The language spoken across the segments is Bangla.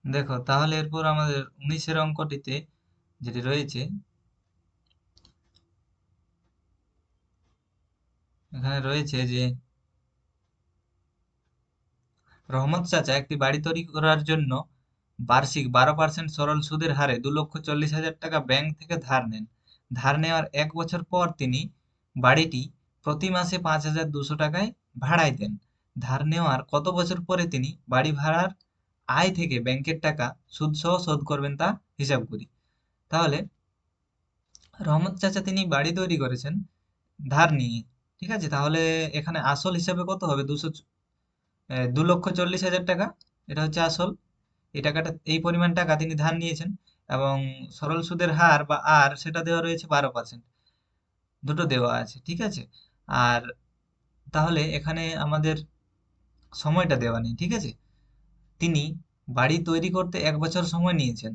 দেখো তাহলে এরপর আমাদের 19-এর অঙ্কটিতে যেটি রয়েছে, এখানে রয়েছে যে রহমত চাচা একটি বাড়ি তৈরি করার জন্য বার্ষিক 12% সরল সুদের হারে 2,40,000 টাকা ব্যাংক থেকে ধার নেন। ধার নেওয়ার 1 বছর পর তিনি বাড়িটি প্রতি মাসে 5,200 টাকায় ভাড়ায় দেন। ধার নেওয়ার কত বছর পরে তিনি বাড়ি ভাড়ার আয় থেকে ব্যাংকের টাকা সুদ সহ শোধ করবেন তা হিসাব করি। তাহলে রহমত চাচা তিনি বাড়ি তৈরি করেছেন ধার নিয়ে, ঠিক আছে? তাহলে এখানে আসল হিসাবে কত হবে? 2,40,000 টাকা, এটা হচ্ছে আসল। এই টাকাটা, এই পরিমাণ টাকা তিনি ধার নিয়েছেন, এবং সরল সুদের হার বা আর সেটা দেওয়া রয়েছে 12%, দুটো দেওয়া আছে, ঠিক আছে? আর তাহলে এখানে আমাদের সময়টা দেওয়া নেই, ঠিক আছে? তিনি বাড়ি তৈরি করতে 1 বছর সময় নিয়েছেন,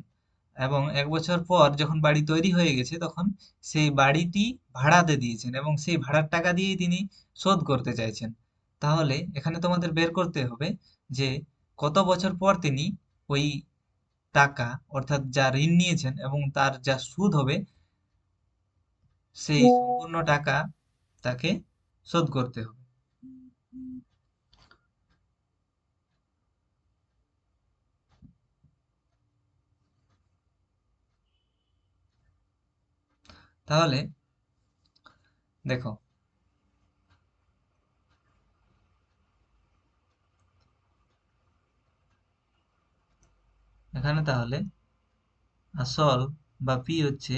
এবং 1 বছর পর যখন বাড়ি তৈরি হয়ে গেছে তখন সেই বাড়িটি ভাড়াতে দিয়েছেন, এবং সেই ভাড়ার টাকা দিয়েই তিনি শোধ করতে চাইছেন। তাহলে এখানে তোমাদের বের করতে হবে যে কত বছর পর তিনি ওই টাকা, অর্থাৎ যা ঋণ নিয়েছেন এবং তার যা সুদ হবে, সেই সম্পূর্ণ টাকা তাকে শোধ করতে হবে। তাহলে দেখো, এখানে তাহলে আসল বা পি হচ্ছে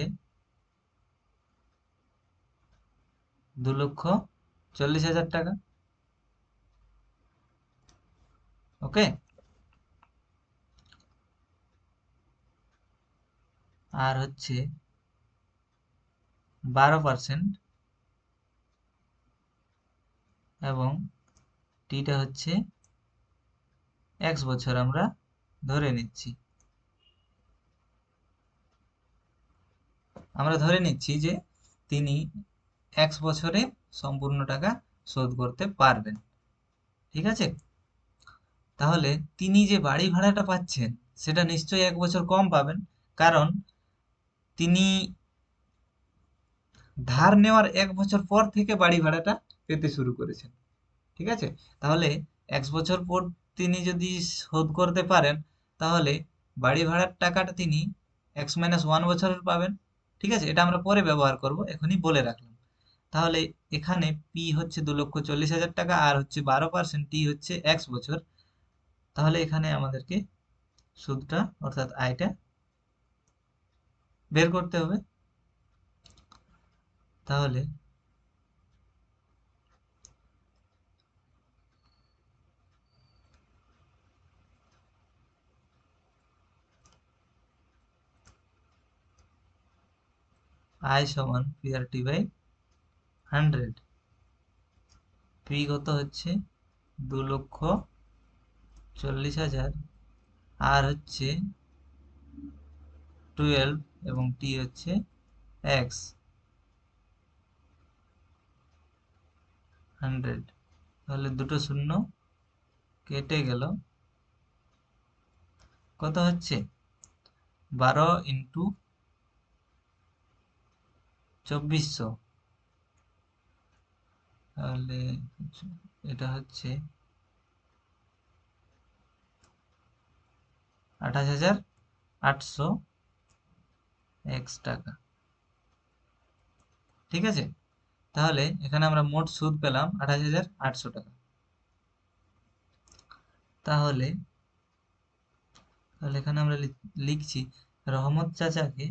2,40,000 টাকা। ওকে। আর হচ্ছে 12%, এবং টিটা হচ্ছে 1 বছর আমরা ধরে নিচ্ছি। আমরা ধরে নিচ্ছি যে তিনি 1 বছরে সম্পূর্ণ টাকা শোধ করতে পারবেন, ঠিক আছে? তাহলে তিনি যে বাড়ি ভাড়াটা পাচ্ছেন সেটা নিশ্চয়ই 1 বছর কম পাবেন, কারণ তিনি ধার নেওয়ার 1 বছর পর থেকে বাড়ি ভাড়াটা পেতে শুরু করেছেন, ঠিক আছে? তাহলে 1 বছর পর তিনি যদি শোধ করতে পারেন, তাহলে বাড়ি ভাড়ার টাকাটা তিনি x-1 বছরের পাবেন, ঠিক আছে? এটা আমরা পরে ব্যবহার করব, এখনই বলে রাখলাম। তাহলে এখানে পি হচ্ছে 2,40,000 টাকা, আর হচ্ছে 12%, টি হচ্ছে 1 বছর। তাহলে এখানে আমাদেরকে সুদটা, অর্থাৎ আয়টা বের করতে হবে। তাহলে আয় সমান P R T by 100। P কত হচ্ছে 2,40,000, আর হচ্ছে 12, এবং টি হচ্ছে এক্স 100। তাহলে দুটো শূন্য কেটে গেল, কত হচ্ছে 12 × 2400। তাহলে এটা হচ্ছে 28,800 টাকা, ঠিক আছে? তাহলে এখানে আমরা মোট সুদ পেলাম 28,800 টাকা। তাহলে তাহলে এখানে আমরা লিখছি রহমত চাচাকে,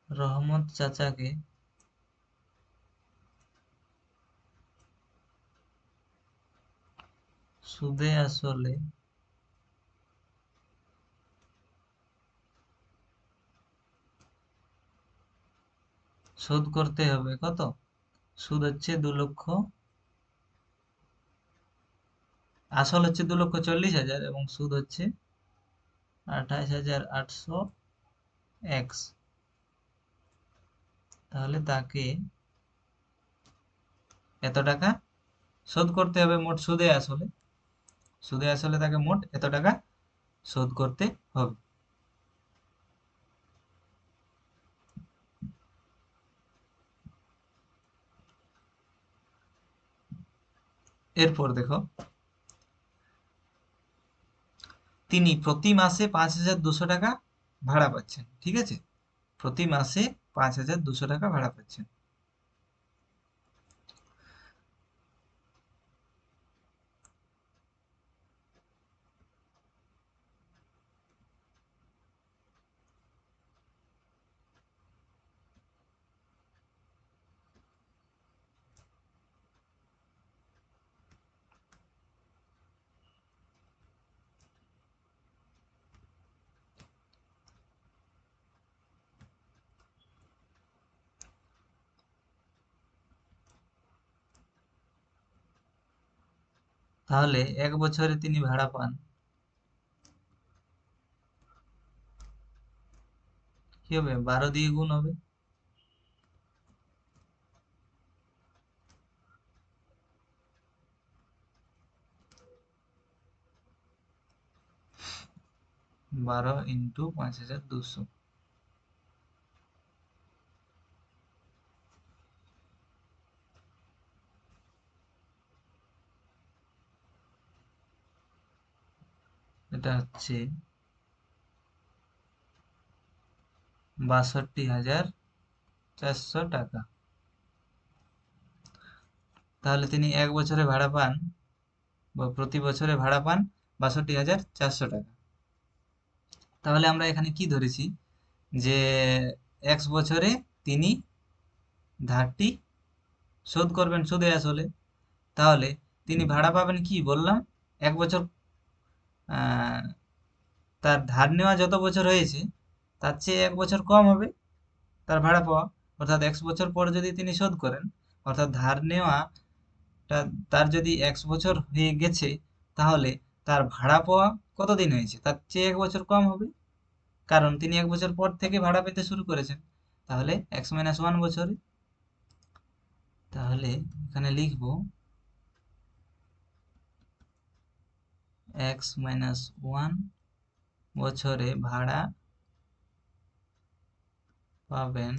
রহমত চাচাকে সুদে আসলে শোধ করতে হবে কত? সুদ হচ্ছে 2 লক্ষ, আসল হচ্ছে 2,40,000, এবং সুদ হচ্ছে 28,800 এক্স। তাহলে তাকে এত টাকা শোধ করতে হবে মোট সুদে আসলে। সুদে আসলে তাকে মোট এত টাকা শোধ করতে হবে। এরপর দেখো, তিনি প্রতি মাসে 5,200 টাকা ভাড়া পাচ্ছেন, ঠিক আছে? প্রতি মাসে 5,200 টাকা ভাড়া পাচ্ছেন। তাহলে 1 বছরে তিনি ভাড়া পান, কি হবে, 12 দিয়ে গুণ হবে। 12 × 5,200। এটা হচ্ছে 62,400 টাকা। তাহলে তিনি 1 বছরে ভাড়া পান, বা প্রতি বছরে ভাড়া পান 62,400 টাকা। তাহলে আমরা এখানে কি ধরেছি, যে 1 বছরে তিনি ধারটি শোধ করবেন সুদে আসলে। তাহলে তিনি ভাড়া পাবেন কি বললাম, 1 বছর, আহ, তার ধার নেওয়া যত বছর হয়েছে তার চেয়ে 1 বছর কম হবে তার ভাড়া পাওয়া। অর্থাৎ 1 বছর পর যদি তিনি শোধ করেন, অর্থাৎ ধার নেওয়াটা তার যদি 1 বছর হয়ে গেছে, তাহলে তার ভাড়া পাওয়া কতদিন হয়েছে তার চেয়ে 1 বছর কম হবে, কারণ তিনি 1 বছর পর থেকে ভাড়া পেতে শুরু করেছেন। তাহলে x-1 বছরে, তাহলে এখানে লিখব x-1 বছরে ভাড়া পাবেন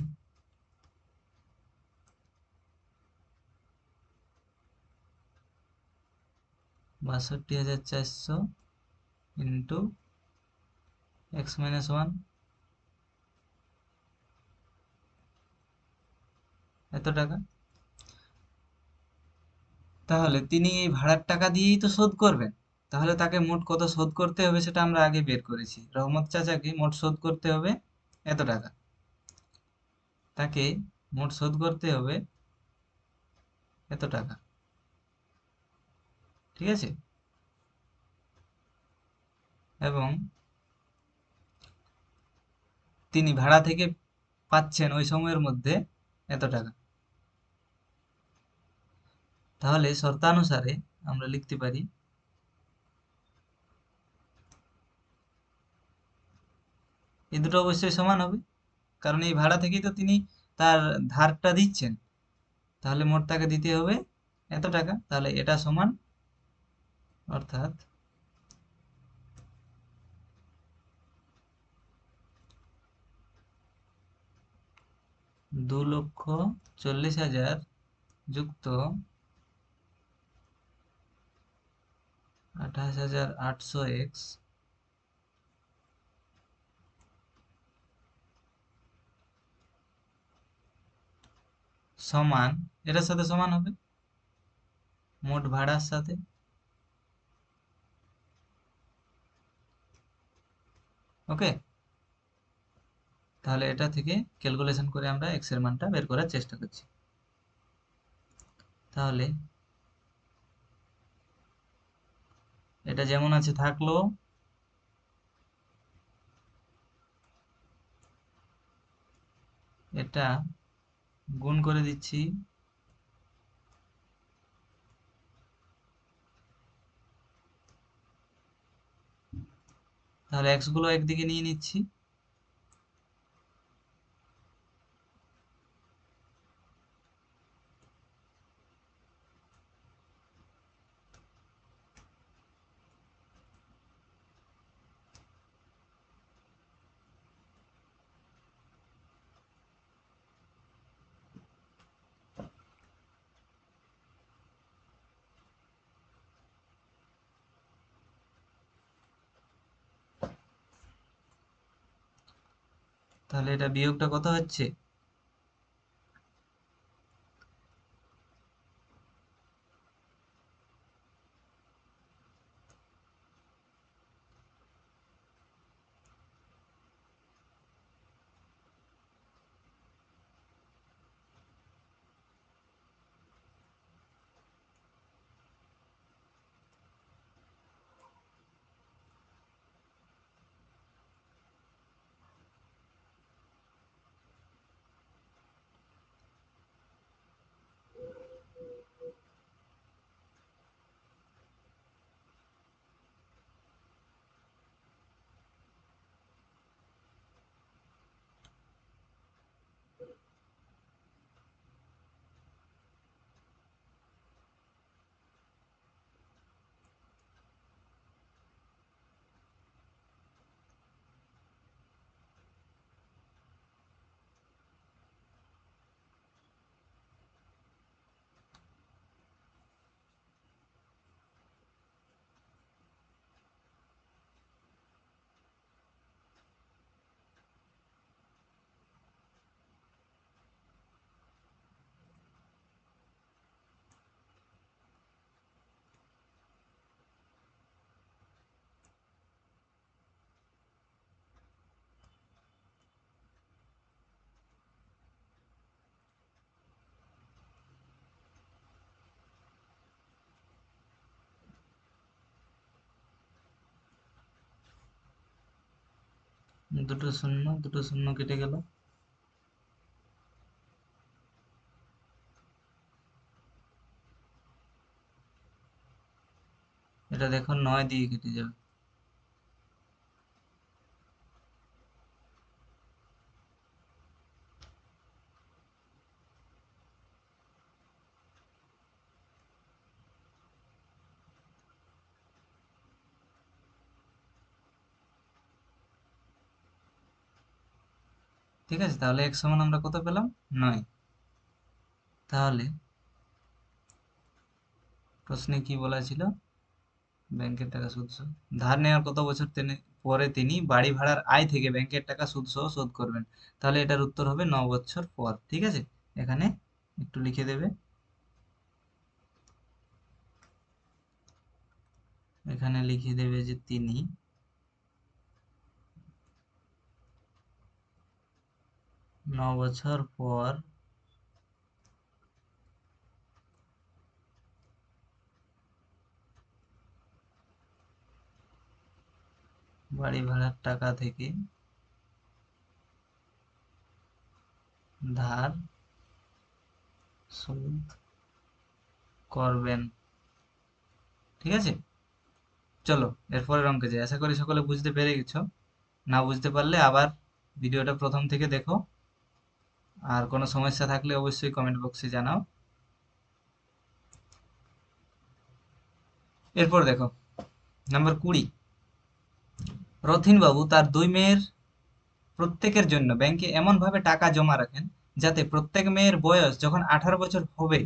62,400 ইন্টু x-1, এত টাকা। তাহলে তিনি এই ভাড়ার টাকা দিয়েই তো শোধ করবেন। তাহলে তাকে মোট কত শোধ করতে হবে সেটা আমরা আগে বের করেছি। রহমত চাচাকে মোট শোধ করতে হবে এত টাকা, তাকে মোট শোধ করতে হবে এত টাকা, ঠিক আছে? এবং তিনি ভাড়া থেকে পাচ্ছেন ওই সময়ের মধ্যে এত টাকা। তাহলে শর্তানুসারে আমরা লিখতে পারি, এই দুটো অবশ্যই সমান হবে, কারণ এই ভাড়া থেকেই তো তিনি তার ধারটা দিচ্ছেন। তাহলে মোট তাকে দিতে হবে এত টাকা, তাহলে এটা সমান, অর্থাৎ 2,40,000 যুক্ত 28,800 x সমান, এটার সাথে সমান হবে মোট ভাড়ার সাথে। ওকে, তাহলে এটা থেকে ক্যালকুলেশন করে আমরা x এর মানটা বের করার চেষ্টা করছি। তাহলে এটা যেমন আছে থাকলো, এটা গুণ করে দিচ্ছি, তাহলে x গুলো একদিকে নিয়ে নিচ্ছি, তাহলে এটা বিয়োগটা কত হচ্ছে? দুটো শূন্য কেটে গেল। এটা দেখো 9 দিয়ে কেটে যাবে। ঠিক আছে, তাহলে x সমান আমরা কত পেলাম? 9। তাহলে প্রশ্নে কি বলা ছিল? ব্যাংকের টাকা সুদ সহ ধার নেওয়ার কত বছর পরে তিনি বাড়ি ভাড়ার আয় থেকে ব্যাংকের টাকা সুদ সহ শোধ করবেন? তাহলে এটার উত্তর হবে 9 বছর পর। ঠিক আছে, এখানে একটু লিখে দেবে। এখানে লিখে দেবে যে তিনি 9 বছর পর বাড়ি ভাড়ার টাকা থেকে ধার শোধ করবেন। ঠিক আছে, চলো এরপরের অঙ্কে যাই। আশা করি সকলে বুঝতে পেরে গেছো। না বুঝতে পারলে আবার ভিডিওটা প্রথম থেকে দেখো। আর কোনো সমস্যা থাকলে অবশ্যই কমেন্ট বক্সে জানাও। এরপর দেখো নাম্বার 20। রথিন বাবু তার দুই মেয়ের প্রত্যেকের জন্য ব্যাংকে এমন ভাবে টাকা জমা রাখেন যাতে প্রত্যেক মেয়ের বয়স যখন 18 বছর হবে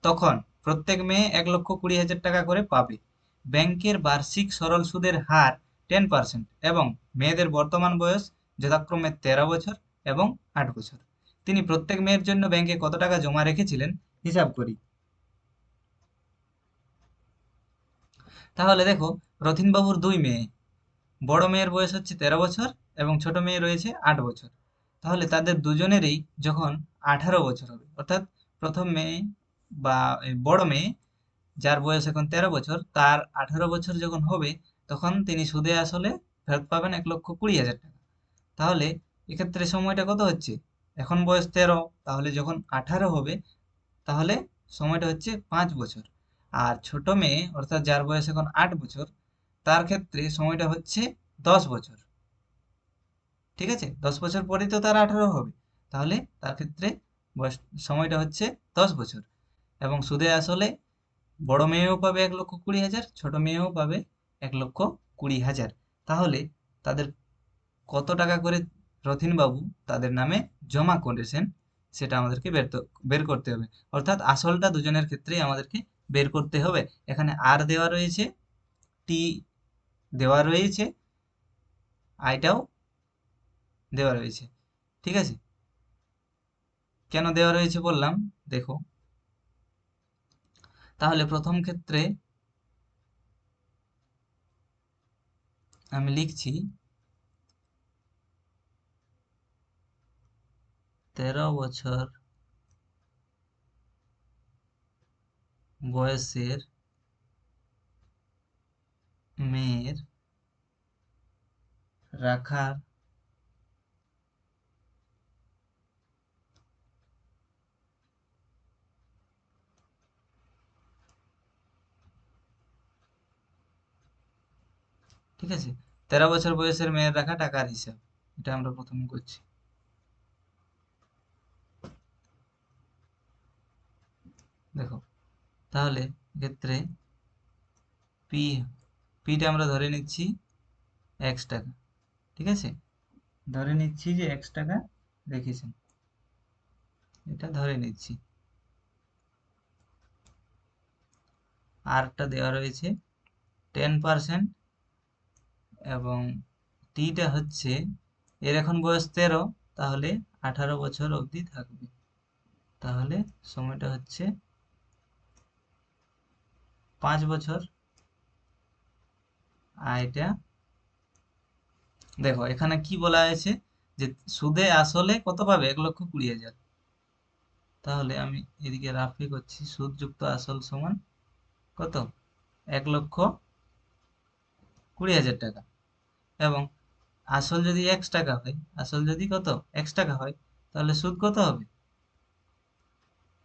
তখন প্রত্যেক মেয়ে 1,20,000 টাকা করে পাবে। ব্যাংকের বার্ষিক সরল সুদের হার 10% এবং মেয়েদের বর্তমান বয়স যথাক্রমে 13 বছর এবং 8 বছর। তিনি প্রত্যেক মেয়ের জন্য ব্যাংকে কত টাকা জমা রেখেছিলেন হিসাব করি। তাহলে দেখো, রথিন বাবুর দুই মেয়ে, বড় মেয়ের বয়স হচ্ছে 13 বছর এবং ছোট মেয়ে রয়েছে 8 বছর। তাহলে তাদের দুজনেরই যখন 18 বছর হবে, অর্থাৎ প্রথম মেয়ে বা এই বড় মেয়ে যার বয়স এখন 13 বছর, তার 18 বছর যখন হবে তখন তিনি সুদে আসলে ফেরত পাবেন 1,20,000 টাকা। তাহলে এক্ষেত্রে সময়টা কত হচ্ছে? এখন বয়স 13, তাহলে যখন 18 হবে তাহলে সময়টা হচ্ছে 5 বছর। আর ছোট মেয়ে অর্থাৎ যার বয়স এখন 8 বছর, তার ক্ষেত্রে সময়টা হচ্ছে 10 বছর। ঠিক আছে, 10 বছর পরেই তো তার 18 হবে। তাহলে তার ক্ষেত্রে বয়স সময়টা হচ্ছে 10 বছর। এবং সুদে আসলে বড় মেয়েও পাবে 1,20,000, ছোট মেয়েও পাবে 1,20,000। তাহলে তাদের কত টাকা করে রথিন বাবু তাদের নামে জমা করেছেন সেটা আমাদেরকে বের করতে হবে। অর্থাৎ আসলটা দুজনের ক্ষেত্রেই আমাদেরকে বের করতে হবে। এখানে আর দেওয়া রয়েছে, টি দেওয়া রয়েছে, আইটাও দেওয়া রয়েছে। ঠিক আছে? কেন দেওয়া রয়েছে বললাম, দেখো। তাহলে প্রথম ক্ষেত্রে আমি লিখছি 13 বছর বয়সের মেয়ের রাখার ঠিক আছে, 13 বছর বয়সের মেয়ের রাখা টাকার হিসাব, এটা আমরা প্রথমে করছি। দেখো, তাহলে ক্ষেত্রে পি পিটা আমরা ধরে নিচ্ছি x টাকা। ঠিক আছে, ধরে নিচ্ছি যে x টাকা রেখেছেন, এটা ধরে নিচ্ছি। আরটা দেওয়া রয়েছে 10%, এবং টিটা হচ্ছে, এর এখন বয়স 13, তাহলে 18 বছর অবধি থাকবে। তাহলে সময়টা হচ্ছে 5 বছর। আর এটা দেখো এখানে কি বলা হয়েছে, যে সুদে আসলে কত পাবে, 1,20,000। তাহলে আমি এদিকে রাফি করছি, সুদ যুক্ত আসল সমান কত, 1,20,000 টাকা। এবং আসল যদি x টাকা হয়, আসল যদি কত x টাকা হয়, তাহলে সুদ কত হবে,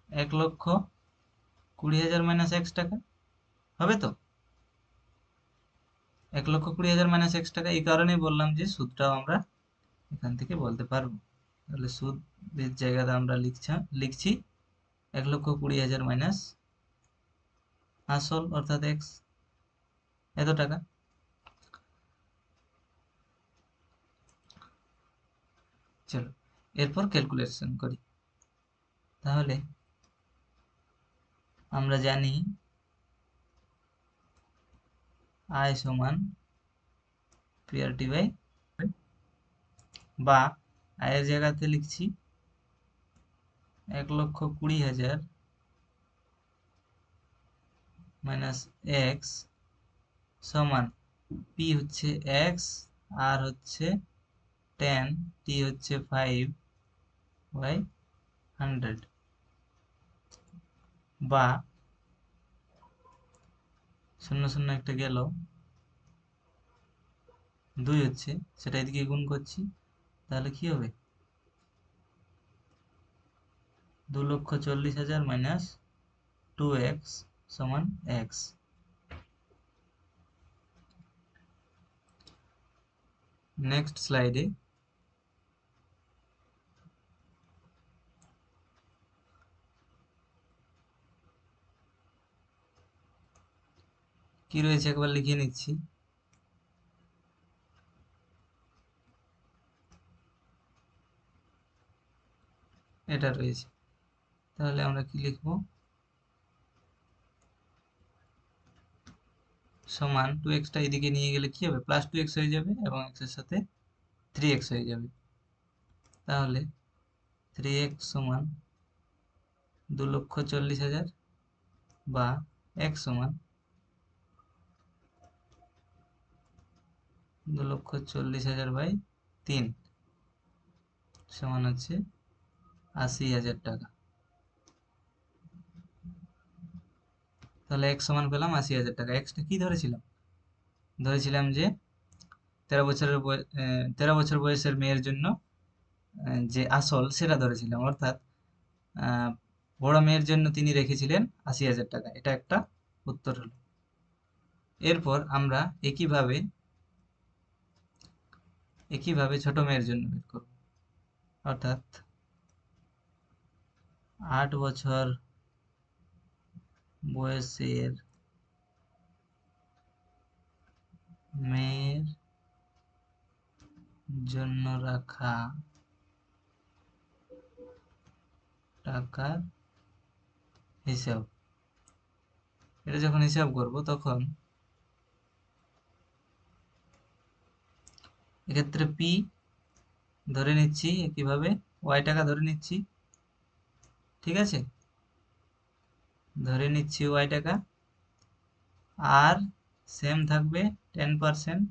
1,20,000 মাইনাস x টাকা হবে তো। 1,20,000 মাইনাস x টাকা, এই কারণেই বললাম যে সুদটাও আমরা এখান থেকে বলতে পারবো। তাহলে সুদের জায়গাতে আমরা লিখছি 1,20,000 মাইনাস আসল অর্থাৎ এক্স, এত টাকা। চলো এরপর ক্যালকুলেশন করি। তাহলে আমরা জানি আয় সমান পিআরটি বাই, বা আয়ের জায়গাতে লিখছি 1,20,000 মাইনাস এক্স সমান, পি হচ্ছে এক্স, আর হচ্ছে 10, টি হচ্ছে 5/100, বা 0 0 একটা গেল, 2 হচ্ছে, সেটা এদিকে গুণ করছি। তাহলে কি হবে, 2,40,000 মাইনাস 2x সমান x। নেক্সট স্লাইডে কি রয়েছে একবার লিখে নিচ্ছি। এটা রয়েছে, তাহলে আমরা কি লিখব, সমান 2x টা এদিকে নিয়ে গেলে কি হবে, প্লাস 2x হয়ে যাবে, এবং x এর সাথে 3x হয়ে যাবে। তাহলে 3x সমান 2,40,000, বা x সমান 2,40,000 বাই 3 সমান হচ্ছে 80,000 টাকা। তাহলে x সমান পেলাম 80,000 টাকা। x টা কি ধরেছিলাম, ধরেছিলাম যে 13 বছর বয়সের মেয়ের জন্য যে আসল সেটা ধরেছিলাম, অর্থাৎ আহ, বড় মেয়ের জন্য তিনি রেখেছিলেন 80,000 টাকা। এটা একটা উত্তর হলো। এরপর আমরা একইভাবে ছোট মেয়ের জন্য বের করব, অর্থাৎ 8 বছর বয়সের মেয়ের জন্য রাখা টাকার হিসাব। এটা যখন হিসাব করব, তখন এক্ষেত্রে পি ধরে নিচ্ছি একইভাবে ওয়াই টাকা ধরে নিচ্ছি, ঠিক আছে, ধরে নিচ্ছি ওয়াই টাকা। আর সেম থাকবে 10%,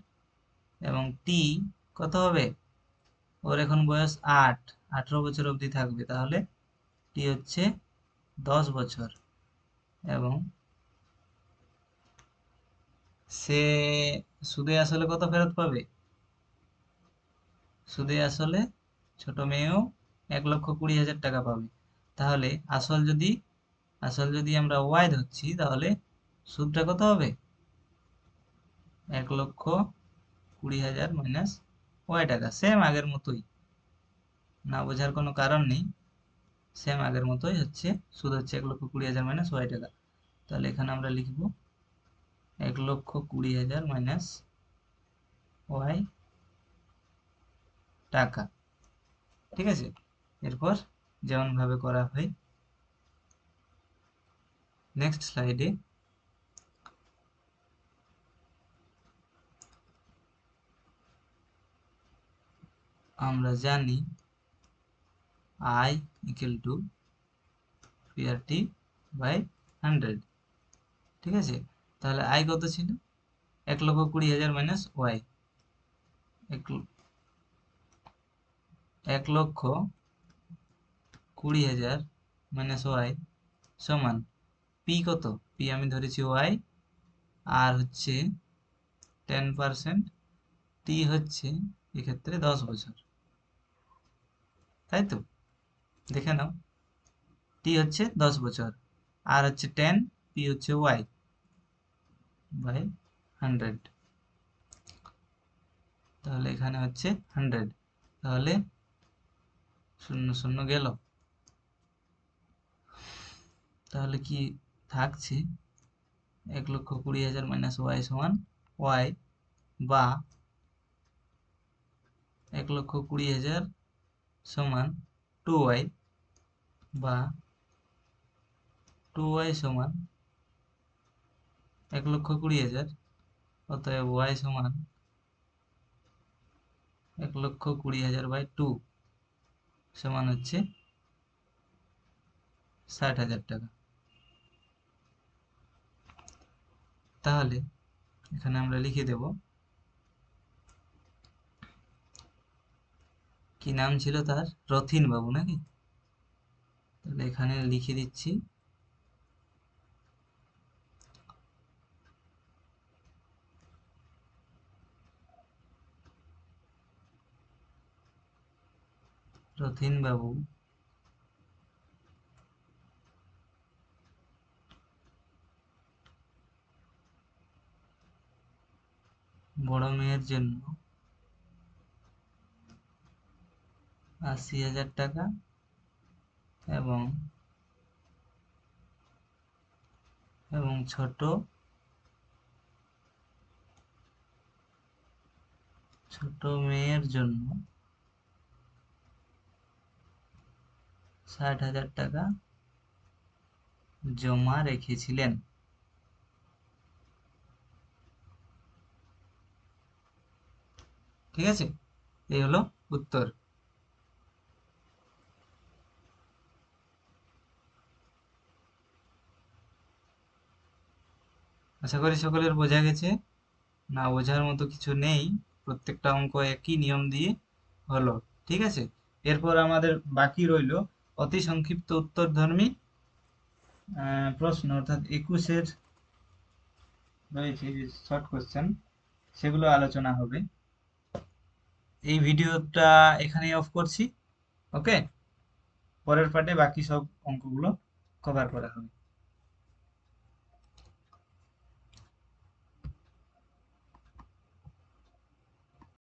এবং টি কত হবে, ওর এখন বয়স 18 বছর অবধি থাকবে, তাহলে টি হচ্ছে 10 বছর। এবং সে সুদে আসলে কত ফেরত পাবে, সুদে আসলে ছোট মেয়েও 1,20,000 টাকা পাবে। তাহলে আসল যদি আমরা ওয়াই ধরছি, তাহলে সুদটা কত হবে, 1,20,000 মাইনাস ওয়াই টাকা, সেম আগের মতোই, না বোঝার কোনো কারণ নেই, সেম আগের মতোই হচ্ছে, সুদ হচ্ছে 1,20,000 মাইনাস ওয়াই টাকা। তাহলে এখানে আমরা লিখব 1,20,000 মাইনাস ওয়াই টাকা, ঠিক আছে। এরপর যেমন ভাবে করা হয়, নেক্সট স্লাইডে আমরা জানি I equal to PRT by 100, ঠিক আছে। তাহলে I কত ছিল, 1,20,000 মাইনাস ওয়াই, 1,20,000 মাইনাস ওয়াই সমান পি কত, পি আমি ধরেছি ওয়াই, আর হচ্ছে 10%, টি হচ্ছে এক্ষেত্রে 10 বছর, তাই তো, দেখে নাও, টি হচ্ছে 10 বছর, আর হচ্ছে 10, পি হচ্ছে ওয়াই বাই 100, তাহলে এখানে হচ্ছে 100, তাহলে 0 0 গেল, তাহলে কি থাকছে, 1,20,000 মাইনাস ওয়াই সমান ওয়াই, বা 1,20,000 সমান 2y, বা 2y সমান 1,20,000, অতএব y সমান 1,20,000 বাই 2 সমান হচ্ছে 60,000 টাকা। তাহলে এখানে আমরা লিখে দেব, কি নাম ছিল তার, রথিন বাবু নাকি, তাহলে এখানে লিখে দিচ্ছি রথিন বাবু বড় মেয়ের জন্য 80,000 টাকা, এবং ছোট মেয়ের জন্য 60,000 টাকা জমা রেখেছিলেন, ঠিক আছে, এই হলো উত্তর। আশা করি সকলের বোঝা গেছে, না বোঝার মতো কিছু নেই, প্রত্যেকটা অঙ্ক একই নিয়ম দিয়ে হলো, ঠিক আছে। এরপর আমাদের বাকি রইল অতি সংক্ষিপ্ত উত্তরধর্মী প্রশ্ন, অর্থাৎ 21-এর রয়েছে যে শর্ট কোশ্চেন, সেগুলো আলোচনা হবে। এই ভিডিওটা এখানেই অফ করছি, ওকে, পরের পার্টে বাকি সব অঙ্কগুলো কভার করা হবে।